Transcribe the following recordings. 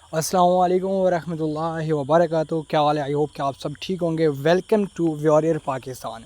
अस्सलाम वालेकुम वरहमतुल्लाहि वबरकातुहू। क्या हाल है? आई होप कि आप सब ठीक होंगे। Welcome to warrior Pakistan.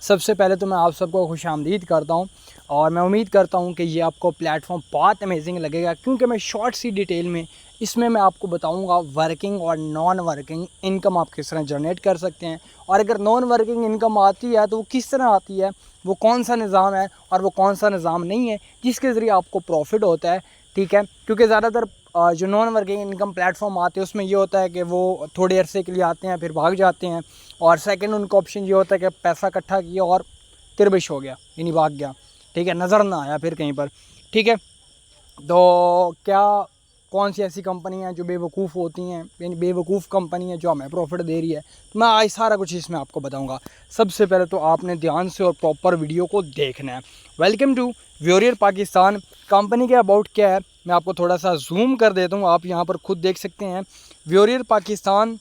सबसे पहले तो मैं आप सबको खुशामदीद करता हूं और मैं उम्मीद करता हूं कि ये आपको प्लेटफॉर्म बहुत अमेजिंग लगेगा, क्योंकि मैं शॉर्ट सी डिटेल में इसमें मैं आपको बताऊंगा वर्किंग और नॉन वर्किंग इनकम आप किस तरह जनरेट कर सकते हैं, और अगर नॉन वर्किंग इनकम आती है तो वो किस तरह आती है, वो कौन सा निज़ाम है और वो कौन सा निज़ाम नहीं है जिसके ज़रिए आपको प्रॉफिट होता है। ठीक है, क्योंकि ज़्यादातर जो नॉन वर्किंग इनकम प्लेटफॉर्म आते हैं उसमें ये होता है कि वो थोड़े अरसे के लिए आते हैं फिर भाग जाते हैं, और सेकंड उनका ऑप्शन ये होता है कि पैसा इकट्ठा किया और तिरबिश हो गया, यानी भाग गया। ठीक है, नज़र ना आया फिर कहीं पर। ठीक है, तो क्या कौन सी ऐसी कंपनी हैं जो बेवकूफ़ होती हैं, यानी बेवकूफ़ कंपनी है जो हमें प्रॉफिट दे रही है, तो मैं आज सारा कुछ इसमें आपको बताऊंगा। सबसे पहले तो आपने ध्यान से और प्रॉपर वीडियो को देखना है। Welcome to warrior Pakistan. Company के अबाउट क्या है मैं आपको थोड़ा सा जूम कर देता हूँ, आप यहाँ पर खुद देख सकते हैं वॉरियर पाकिस्तान।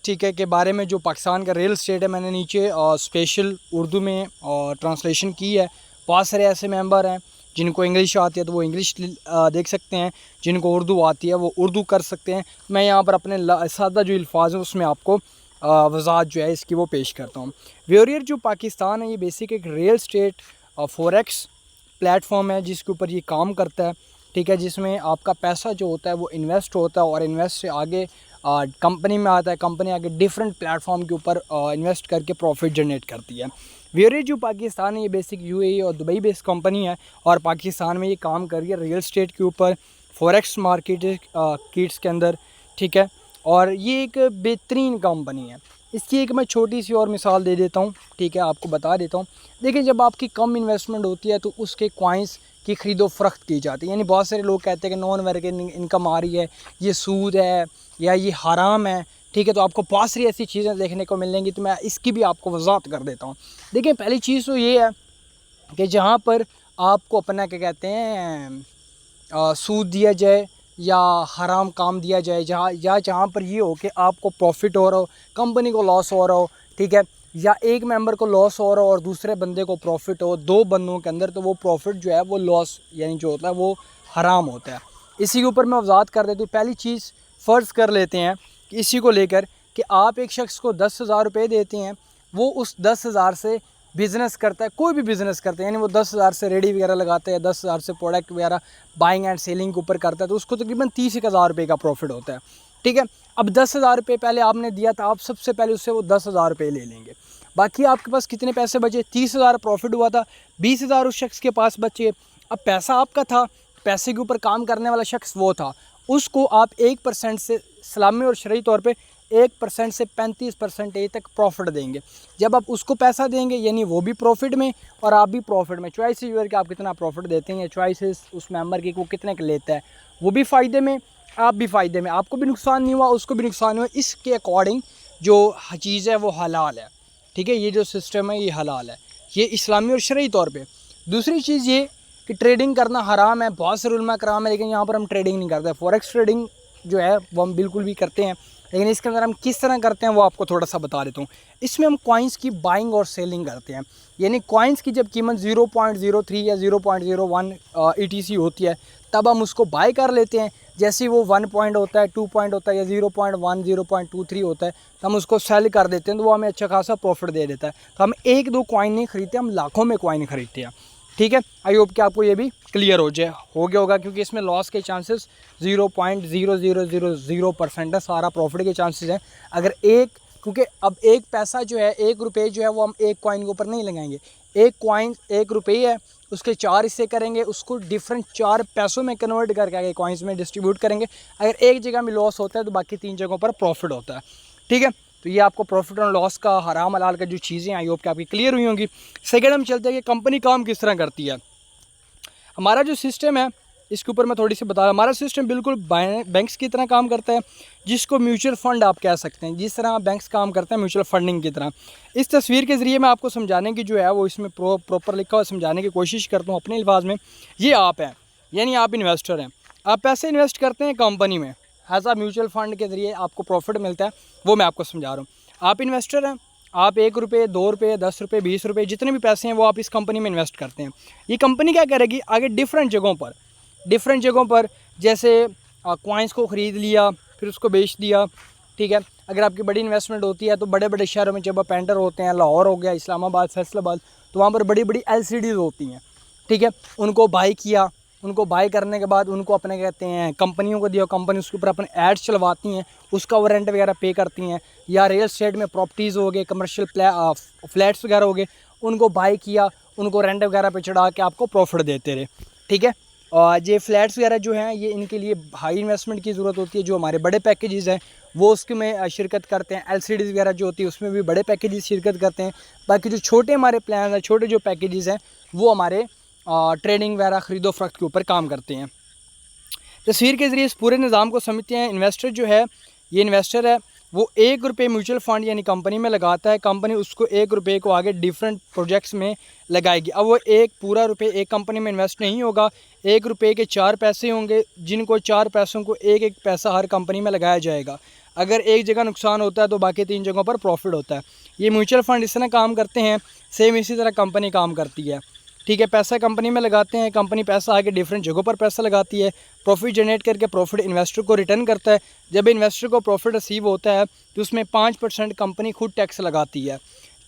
ठीक है, के बारे में जो पाकिस्तान का रियल स्टेट है, मैंने नीचे स्पेशल उर्दू में ट्रांसलेशन की है। बहुत सारे ऐसे मेंबर हैं जिनको इंग्लिश आती है तो वो इंग्लिश देख सकते हैं, जिनको उर्दू आती है वो उर्दू कर सकते हैं। मैं यहाँ पर अपने सादा जो अल्फाज हैं उसमें आपको वजाहत जो है इसकी वो पेश करता हूँ। वॉरियर जो पाकिस्तान है ये बेसिक एक रियल स्टेट फॉरेक्स प्लेटफॉर्म है जिसके ऊपर ये काम करता है। ठीक है, जिसमें आपका पैसा जो होता है वो इन्वेस्ट होता है और इन्वेस्ट से आगे कंपनी में आता है। कंपनी आगे डिफरेंट प्लेटफॉर्म के ऊपर इन्वेस्ट करके प्रॉफिट जनरेट करती है। वॉरियर जो पाकिस्तान है ये बेसिक यूएई और दुबई बेस्ड कंपनी है और पाकिस्तान में ये काम कर रही है रियल स्टेट के ऊपर, फॉरेक्स मार्केट किट्स के अंदर। ठीक है, और ये एक बेहतरीन कंपनी है। इसकी एक मैं छोटी सी और मिसाल दे देता हूँ। ठीक है, आपको बता देता हूँ। देखिए, जब आपकी कम इन्वेस्टमेंट होती है तो उसके कॉइन्स की ख़रीदो फ़रोख्त की जाती है। यानी बहुत सारे लोग कहते हैं कि नॉन वर्किंग इनकम आ रही है, ये सूद है या ये हराम है। ठीक है, तो आपको बहुत सारी ऐसी चीज़ें देखने को मिलेंगी, तो मैं इसकी भी आपको वजाहत कर देता हूँ। देखिए, पहली चीज़ तो ये है कि जहाँ पर आपको अपना क्या कहते हैं सूद दिया जाए या हराम काम दिया जाए, जहाँ पर ये हो कि आपको प्रॉफिट हो रहा हो, कंपनी को लॉस हो रहा हो। ठीक है, या एक मेंबर को लॉस हो रहा हो और दूसरे बंदे को प्रॉफिट हो, दो बंदों के अंदर, तो वो प्रॉफिट जो है वो लॉस यानी जो होता है वो हराम होता है। इसी के ऊपर मैं वजाहत कर देता हूँ। पहली चीज़ फ़र्ज़ कर लेते हैं कि इसी को लेकर कि आप एक शख्स को 10,000 रुपये देते हैं, वो उस 10,000 से बिज़नेस करता है, कोई भी बिज़नेस करता है, यानी वो 10,000 से रेडी वगैरह लगाता है, 10,000 से प्रोडक्ट वगैरह बाइंग एंड सेलिंग के ऊपर करता है, तो उसको तकरीबन 30,000 रुपये का प्रॉफिट होता है। ठीक है, अब 10,000 रुपये पहले आपने दिया था, आप सबसे पहले उससे वो 10,000 रुपये ले लेंगे। बाकी आपके पास कितने पैसे बचे? 30,000 प्रॉफिट हुआ था, 20,000 उस शख्स के पास बचे। अब पैसा आपका था, पैसे के ऊपर काम करने वाला शख्स वो था, उसको आप 1% से इस्लामी और शरई तौर पे 1% से 35% तक प्रॉफिट देंगे। जब आप उसको पैसा देंगे यानी वो भी प्रॉफिट में और आप भी प्रॉफिट में। चॉइस यूर कि आप कितना प्रॉफिट देते हैं, या चॉइस उस मेंबर की वो कितने का लेता है, वो भी फ़ायदे में, आप भी फ़ायदे में, आपको भी नुकसान नहीं हुआ, उसको भी नुकसान नहीं हुआ। इसके अकॉर्डिंग जो चीज़ है वो हलाल है। ठीक है, ये जो सिस्टम है ये हलाल है, ये इस्लामी और शरई तौर पर। दूसरी चीज़ ये कि ट्रेडिंग करना हराम है, बहुत से उलमा कराम है, लेकिन यहाँ पर हम ट्रेडिंग नहीं करते। फॉरेक्स ट्रेडिंग जो है वो हम बिल्कुल भी करते हैं, लेकिन इसके अंदर हम किस तरह करते हैं वो आपको थोड़ा सा बता देता हूँ। इसमें हम कॉइन्स की बाइंग और सेलिंग करते हैं, यानी कॉइन्स की जब कीमत 0.03 या 0.01 ETC होती है तब हम उसको बाय कर लेते हैं। जैसे ही वो 1 पॉइंट होता है, 2 पॉइंट होता है या 0.1 0.23 होता है तो हम उसको सेल कर देते हैं, तो वो हमें अच्छा खासा प्रॉफिट दे देता है। तो हम एक दो कॉइन नहीं खरीदते, हम लाखों में कॉइन खरीदते हैं। ठीक है, आई होप कि आपको ये भी क्लियर हो गया होगा, क्योंकि इसमें लॉस के चांसेस 0.0000% है, सारा प्रॉफिट के चांसेस हैं। अगर क्योंकि अब एक पैसा जो है, 1 रुपये जो है वो हम एक कॉइन के ऊपर नहीं लगाएंगे। एक कॉइन 1 रुपये है, उसके 4 हिस्से करेंगे, उसको डिफरेंट 4 पैसों में कन्वर्ट करके आगे कॉइन्स में डिस्ट्रीब्यूट करेंगे। अगर एक जगह में लॉस होता है तो बाकी 3 जगहों पर प्रॉफिट होता है। ठीक है, तो ये आपको प्रॉफिट और लॉस का, हराम हलाल का जो चीज़ें आई होप कि आपकी क्लियर हुई होंगी। सेकेंड हम चलते हैं कि कंपनी काम किस तरह करती है। हमारा जो सिस्टम है इसके ऊपर मैं थोड़ी सी बता रहा हूँ। हमारा सिस्टम बिल्कुल बैंक्स की तरह काम करता है, जिसको म्यूचुअल फ़ंड आप कह सकते हैं, जिस तरह बैंक्स काम करते हैं म्यूचुअल फंडिंग की तरह। इस तस्वीर के ज़रिए मैं आपको समझाने की जो है वो इसमें प्रॉपर लिखा हुआ समझाने की कोशिश करता हूँ अपने अल्फाज में। ये आप हैं, यानी आप इन्वेस्टर हैं, आप पैसे इन्वेस्ट करते हैं कंपनी में, एज आ म्यूचुअल फ़ंड के ज़रिए आपको प्रॉफिट मिलता है, वो मैं आपको समझा रहा हूँ। आप इन्वेस्टर हैं, आप 1 रुपये 2 रुपये 10 रुपये 20 रुपये जितने भी पैसे हैं वो आप इस कंपनी में इन्वेस्ट करते हैं। ये कंपनी क्या करेगी आगे डिफरेंट जगहों पर जैसे कॉइन्स को ख़रीद लिया, फिर उसको बेच दिया। ठीक है, अगर आपकी बड़ी इन्वेस्टमेंट होती है तो बड़े बड़े शहरों में जब आप एंटर होते हैं, लाहौर हो गया, इस्लामाबाद, फैसलाबाद, तो वहाँ पर बड़ी बड़ी LCDs होती हैं। ठीक है, उनको बाई किया, उनको बाई करने के बाद उनको अपने कहते हैं कंपनियों को दिया, कंपनी उसके ऊपर अपने एड्स चलवाती हैं, उसका वो रेंट वगैरह पे करती हैं। या रियल स्टेट में प्रॉपर्टीज़ हो गए, कमर्शियल फ्लैट्स वगैरह हो गए, उनको बाई किया, उनको रेंट वगैरह पे चढ़ा के आपको प्रॉफिट देते रहे। ठीक है, और ये फ्लैट्स वगैरह जो हैं ये इनके लिए हाई इन्वेस्टमेंट की ज़रूरत होती है। जो हमारे बड़े पैकेजेस हैं वो उसके में शिरकत करते हैं। LCDs वगैरह जो होती है उसमें भी बड़े पैकेजेस शिरकत करते हैं। बाकी जो छोटे हमारे प्लान हैं, छोटे जो पैकेजेस हैं, वो हमारे ट्रेडिंग वगैरह ख़रीदो फरोख्त के ऊपर काम करते हैं। तस्वीर के ज़रिए इस पूरे निज़ाम को समझते हैं। इन्वेस्टर जो है, ये इन्वेस्टर है, वो ₹1 म्यूचुअल फ़ंड यानी कंपनी में लगाता है। कंपनी उसको ₹1 को आगे डिफरेंट प्रोजेक्ट्स में लगाएगी। अब वो एक पूरा रुपये एक कंपनी में इन्वेस्ट नहीं होगा, ₹1 के 4 पैसे होंगे, जिनको 4 पैसों को एक एक पैसा हर कंपनी में लगाया जाएगा। अगर एक जगह नुकसान होता है तो बाकी 3 जगहों पर प्रॉफिट होता है। ये म्यूचुअल फ़ंड इस तरह काम करते हैं, सेम इसी तरह कंपनी काम करती है। ठीक है, पैसा कंपनी में लगाते हैं, कंपनी पैसा आगे डिफरेंट जगहों पर पैसा लगाती है, प्रॉफिट जनरेट करके प्रॉफिट इन्वेस्टर को रिटर्न करता है। जब इन्वेस्टर को प्रॉफिट रिसीव होता है तो उसमें 5% कंपनी खुद टैक्स लगाती है।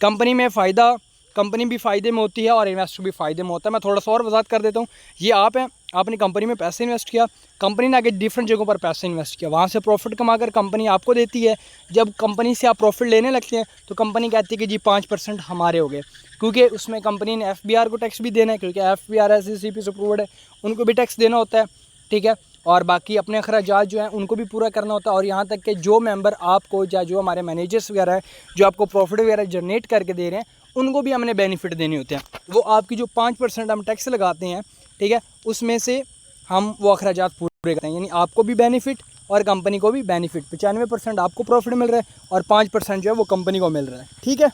कंपनी में फ़ायदा, कंपनी भी फ़ायदे में होती है और इन्वेस्टर भी फ़ायदे में होता है। मैं थोड़ा सा और वजाहत कर देता हूँ। ये आप हैं, आपने कंपनी में पैसे इन्वेस्ट किया, कंपनी ने आगे डिफरेंट जगहों पर पैसे इन्वेस्ट किया, वहाँ से प्रॉफिट कमाकर कंपनी आपको देती है। जब कंपनी से आप प्रॉफिट लेने लगते हैं तो कंपनी कहती है कि जी 5% हमारे हो गए, क्योंकि उसमें कंपनी ने FBR को टैक्स भी देना है, क्योंकि FBR SEC से अप्रूव्ड है, उनको भी टैक्स देना होता है। ठीक है, और बाकी अपने अखराजात जो हैं उनको भी पूरा करना होता है। और यहाँ तक कि जो मेंबर आपको या जो हमारे मैनेजर्स वगैरह हैं जो आपको प्रॉफिट वगैरह जनरेट करके दे रहे हैं, उनको भी हमने बेनिफिट देने होते हैं। वो आपकी जो 5% हम टैक्स लगाते हैं, ठीक है, उसमें से हम वो अखराजात पूरे करते हैं। यानी आपको भी बेनिफिट और कंपनी को भी बेनिफिट। 95% आपको प्रॉफिट मिल रहा है और 5% जो है वो कंपनी को मिल रहा है। ठीक है,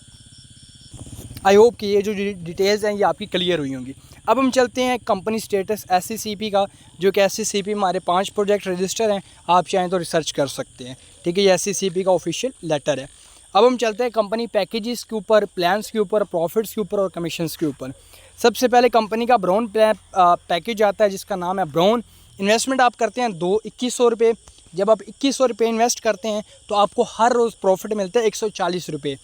आई होप कि ये जो डिटेल्स हैं ये आपकी क्लियर हुई होंगी। अब हम चलते हैं कंपनी स्टेटस SCCP का, जो कि SCCP हमारे 5 प्रोजेक्ट रजिस्टर हैं, आप चाहें तो रिसर्च कर सकते हैं। ठीक है, ये SCCP का ऑफिशियल लेटर है। अब हम चलते हैं कंपनी पैकेजेस के ऊपर, प्लान्स के ऊपर, प्रॉफिट्स के ऊपर और कमीशंस के ऊपर। सबसे पहले कंपनी का ब्राउन पैकेज आता है, जिसका नाम है ब्राउन। इन्वेस्टमेंट आप करते हैं 2100 रुपये। जब आप 2100 रुपये इन्वेस्ट करते हैं तो आपको हर रोज़ प्रॉफिट मिलता है 140 रुपये।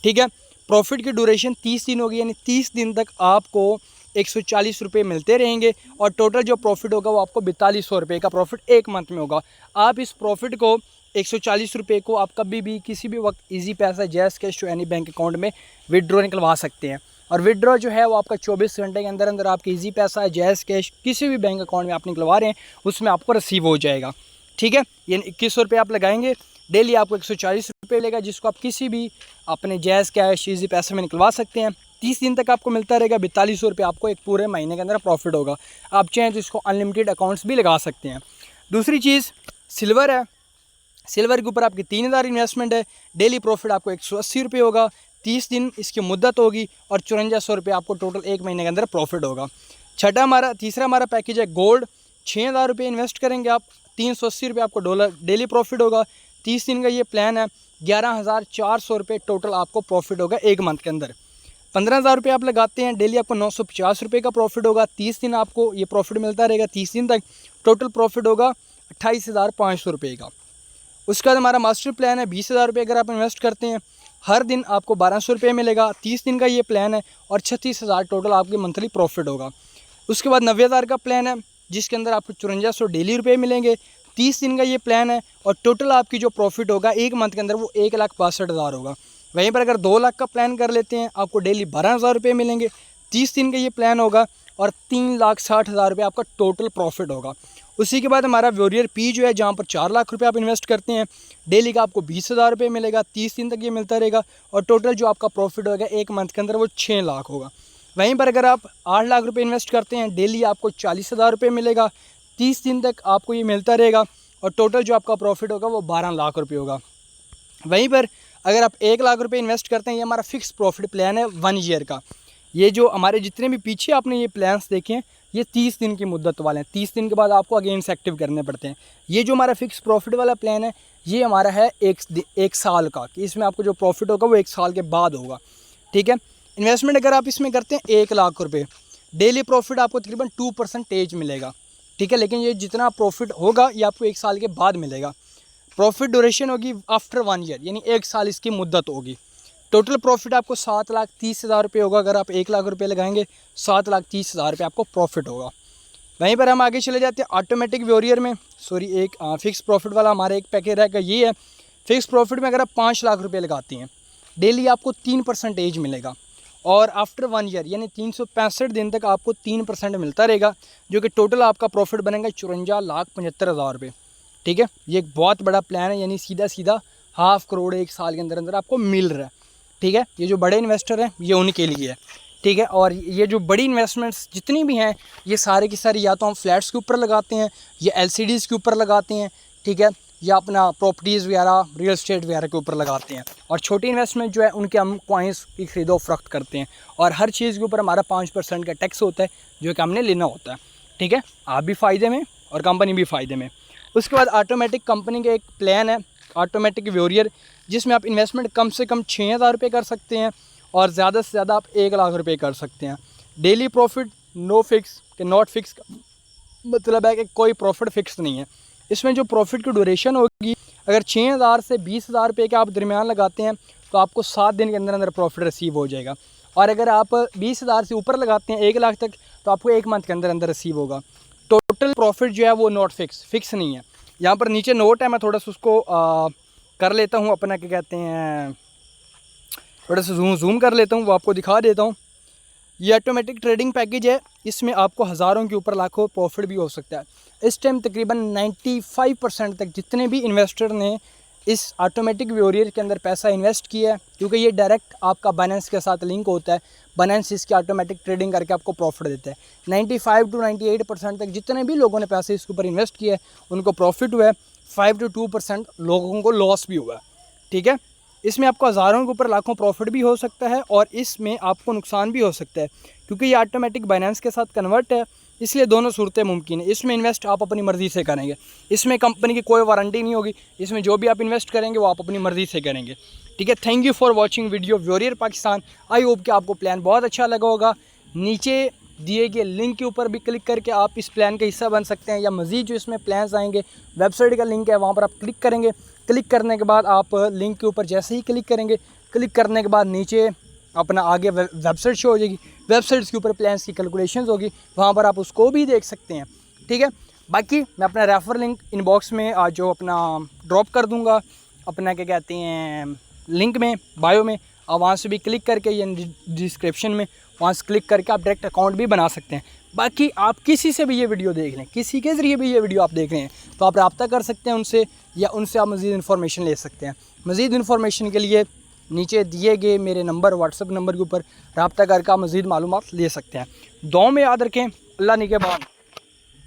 ठीक है, प्रॉफिट की ड्यूरेशन 30 दिन होगी, यानी 30 दिन तक आपको 140 रुपये मिलते रहेंगे और टोटल जो प्रॉफिट होगा वो आपको 4200 रुपये का प्रॉफिट एक मंथ में होगा। आप इस प्रॉफिट को 140 रुपये को आप कभी भी किसी भी वक्त इजी पैसा, Jazz Cash to any bank account में विड्रॉ निकलवा सकते हैं। और विड्रॉ जो है वो आपका 24 घंटे के अंदर अंदर आपके इजी पैसा, जैज़ कैश किसी भी बैंक अकाउंट में आप निकलवा रहे हैं उसमें आपको रिसीव हो जाएगा। ठीक है, यानी 2100 रुपये आप लगाएंगे, डेली आपको 140 रुपये मिलेगा, जिसको आप किसी भी अपने जैज़ कैश, इजी पैसे में निकलवा सकते हैं। 30 दिन तक आपको मिलता रहेगा। 4200 रुपये आपको एक पूरे महीने के अंदर प्रॉफिट होगा। आप चाहें तो इसको अनलिमिटेड अकाउंट्स भी लगा सकते हैं। दूसरी चीज़ सिल्वर है। सिल्वर के ऊपर आपकी 3000 इन्वेस्टमेंट है, डेली प्रॉफिट आपको 180 रुपये होगा, 30 दिन इसकी मुद्दत होगी और 5400 रुपये आपको टोटल एक महीने के अंदर प्रॉफिट होगा। तीसरा हमारा पैकेज है गोल्ड। 6000 रुपये इन्वेस्ट करेंगे आप, 380 रुपये आपको डॉलर डेली प्रॉफिट होगा। 30 दिन का ये प्लान है, 11400 रुपये टोटल आपको प्रॉफिट होगा एक मंथ के अंदर। 15000 रुपये आप लगाते हैं, डेली आपको 950 रुपये का प्रॉफिट होगा। 30 दिन आपको ये प्रॉफिट मिलता रहेगा, 30 दिन तक टोटल प्रॉफिट होगा 28,500 रुपये का। उसके बाद हमारा मास्टर प्लान है 20,000 रुपये अगर आप इन्वेस्ट करते हैं, हर दिन आपको 1200 रुपये मिलेगा। 30 दिन का ये प्लान है और 36,000 टोटल आपके मंथली प्रॉफिट होगा। उसके बाद 90,000 का प्लान है, जिसके अंदर आपको 5400 डेली रुपये मिलेंगे। 30 दिन का ये प्लान है और टोटल आपकी जो प्रॉफिट होगा एक मंथ के अंदर वो 1,62,000 होगा। वहीं पर अगर 2 लाख का प्लान कर लेते हैं, आपको डेली 12,000 रुपये मिलेंगे। 30 दिन का ये प्लान होगा और 3,60,000 रुपये आपका टोटल प्रॉफिट होगा। उसी के बाद हमारा वॉरियर P जो है, जहाँ पर 4 लाख रुपये आप इन्वेस्ट करते हैं, डेली का आपको 20,000 रुपये मिलेगा। 30 दिन तक ये मिलता रहेगा और टोटल जो आपका प्रॉफिट होगा एक मंथ के अंदर वो 6 लाख होगा। वहीं पर अगर आप 8 लाख रुपये इन्वेस्ट करते हैं, डेली आपको 40,000 रुपये मिलेगा। 30 दिन तक आपको ये मिलता रहेगा और टोटल जो आपका प्रॉफिट होगा वो 12 लाख रुपये होगा। वहीं पर अगर आप 1 लाख रुपये इन्वेस्ट करते हैं, ये हमारा फिक्स प्रॉफिट प्लान है 1 ईयर का। ये जो हमारे जितने भी पीछे आपने ये प्लान्स देखे हैं, ये 30 दिन की मुद्दत वाले हैं। 30 दिन के बाद आपको अगेंस्ट एक्टिव करने पड़ते हैं। ये जो हमारा फिक्स प्रॉफिट वाला प्लान है, ये हमारा है एक साल का, कि इसमें आपको जो प्रॉफिट होगा वो 1 साल के बाद होगा। ठीक है, इन्वेस्टमेंट अगर आप इसमें करते हैं 1 लाख रुपये, डेली प्रॉफिट आपको तकरीबन 2% मिलेगा। ठीक है, लेकिन ये जितना प्रॉफिट होगा ये आपको 1 साल के बाद मिलेगा। प्रॉफिट ड्यूरेशन होगी आफ्टर 1 ईयर, यानी 1 साल इसकी मुद्दत होगी। टोटल प्रॉफिट आपको 7,30,000 रुपये होगा। अगर आप 1 लाख रुपये लगाएंगे 7,30,000 रुपये आपको प्रॉफिट होगा। वहीं पर हम आगे चले जाते हैं ऑटोमेटिक वॉरियर में। सॉरी, एक फ़िक्स प्रॉफिट वाला हमारा एक पैकेज रहेगा, ये है। फ़िक्स प्रॉफिट में अगर आप 5 लाख रुपये लगाते हैं डेली आपको 3% मिलेगा, और आफ्टर 1 ईयर यानी 365 दिन तक आपको 3% मिलता रहेगा, जो कि टोटल आपका प्रॉफिट बनेगा 54,75,000 रुपये। ठीक है, ये एक बहुत बड़ा प्लान है, यानी सीधा सीधा 500 करोड़ 1 साल के अंदर अंदर आपको मिल रहा है। ठीक है, ये जो बड़े इन्वेस्टर हैं ये उनके लिए है। ठीक है, और ये जो बड़ी इन्वेस्टमेंट्स जितनी भी हैं ये सारे की सारी या तो हम फ्लैट्स के ऊपर लगाते हैं या LCDs के ऊपर लगाते हैं। ठीक है, या अपना प्रॉपर्टीज़ वगैरह रियल एस्टेट वगैरह के ऊपर लगाते हैं। और छोटी इन्वेस्टमेंट जो है उनके हम कॉइन्स की खरीदो फरोख्त करते हैं, और हर चीज़ के ऊपर हमारा 5% का टैक्स होता है जो कि हमने लेना होता है। ठीक है, आप भी फ़ायदे में और कंपनी भी फ़ायदे में। उसके बाद ऑटोमेटिक कंपनी का एक प्लान है ऑटोमेटिक वॉरियर, जिसमें आप इन्वेस्टमेंट कम से कम 6,000 रुपये कर सकते हैं और ज़्यादा से ज़्यादा आप 1 लाख रुपये कर सकते हैं। डेली प्रॉफिट नो फिक्स के नॉट फिक्स का मतलब है कि कोई प्रॉफिट फिक्स नहीं है। इसमें जो प्रॉफिट की ड्यूरेशन होगी, अगर 6,000 से 20,000 रुपये के आप दरमियान लगाते हैं तो आपको 7 दिन के अंदर अंदर प्रॉफिट रिसीव हो जाएगा, और अगर आप 20,000 से ऊपर लगाते हैं 1 लाख तक तो आपको 1 मंथ के अंदर अंदर रिसीव होगा। टोटल प्रॉफिट जो है वो नॉट फिक्स नहीं है। यहाँ पर नीचे नोट है, मैं थोड़ा सा उसको कर लेता हूँ, अपना क्या कहते हैं, थोड़ा सा जूम कर लेता हूँ, वो आपको दिखा देता हूँ। ये ऑटोमेटिक ट्रेडिंग पैकेज है, इसमें आपको हज़ारों के ऊपर लाखों प्रॉफिट भी हो सकता है। इस टाइम तकरीबन 95% तक जितने भी इन्वेस्टर ने इस ऑटोमेटिक वॉरियर के अंदर पैसा इन्वेस्ट किया है, क्योंकि ये डायरेक्ट आपका बाइनेंस के साथ लिंक होता है, बाइनेंस इसकी ऑटोमेटिक ट्रेडिंग करके आपको प्रॉफिट देता है। 95 to 98% तक जितने भी लोगों ने पैसे इसके ऊपर इन्वेस्ट किया है उनको प्रॉफिट हुआ है। 5 to 2% लोगों को लॉस भी हुआ है। ठीक है, इसमें आपको हज़ारों के ऊपर लाखों प्रॉफिट भी हो सकता है और इसमें आपको नुकसान भी हो सकता है, क्योंकि ये ऑटोमेटिक बाइनेंस के साथ कन्वर्ट है, इसलिए दोनों सूरतें मुमकिन है। इसमें इन्वेस्ट आप अपनी मर्ज़ी से करेंगे, इसमें कंपनी की कोई वारंटी नहीं होगी, इसमें जो भी आप इन्वेस्ट करेंगे वो आप अपनी मर्ज़ी से करेंगे। ठीक है, thank you for watching video warrior Pakistan. I hope कि आपको प्लान बहुत अच्छा लगा होगा। नीचे दिए गए लिंक के ऊपर भी क्लिक करके आप इस प्लान का हिस्सा बन सकते हैं, या मज़ीद जो इसमें प्लान्स आएंगे वेबसाइट का लिंक है वहाँ पर आप क्लिक करेंगे। क्लिक करने के बाद आप लिंक के ऊपर जैसे ही क्लिक करेंगे, क्लिक करने के बाद नीचे अपना आगे वेबसाइट शो हो जाएगी, वेबसाइट्स के ऊपर प्लान्स की कैलकुलेशंस होगी, वहाँ पर आप उसको भी देख सकते हैं। ठीक है, बाकी मैं अपना रेफर लिंक इनबॉक्स में आज जो अपना ड्रॉप कर दूँगा, अपना क्या कहते हैं लिंक में बायो में, और वहाँ से भी क्लिक करके या डिस्क्रिप्शन में वहाँ से क्लिक करके आप डायरेक्ट अकाउंट भी बना सकते हैं। बाकी आप किसी से भी ये वीडियो देख लें, किसी के ज़रिए भी ये वीडियो आप देख रहे हैं तो आप रब्ता कर सकते हैं उनसे, या उनसे आप मज़ीद इन्फॉर्मेशन ले सकते हैं। मज़ीद इन्फॉर्मेशन के लिए नीचे दिए गए मेरे नंबर व्हाट्सएप नंबर के ऊपर रब्ता करके आप मज़ीद मालूमात ले सकते हैं। दुआ में याद रखें। अल्लाह निगहबान।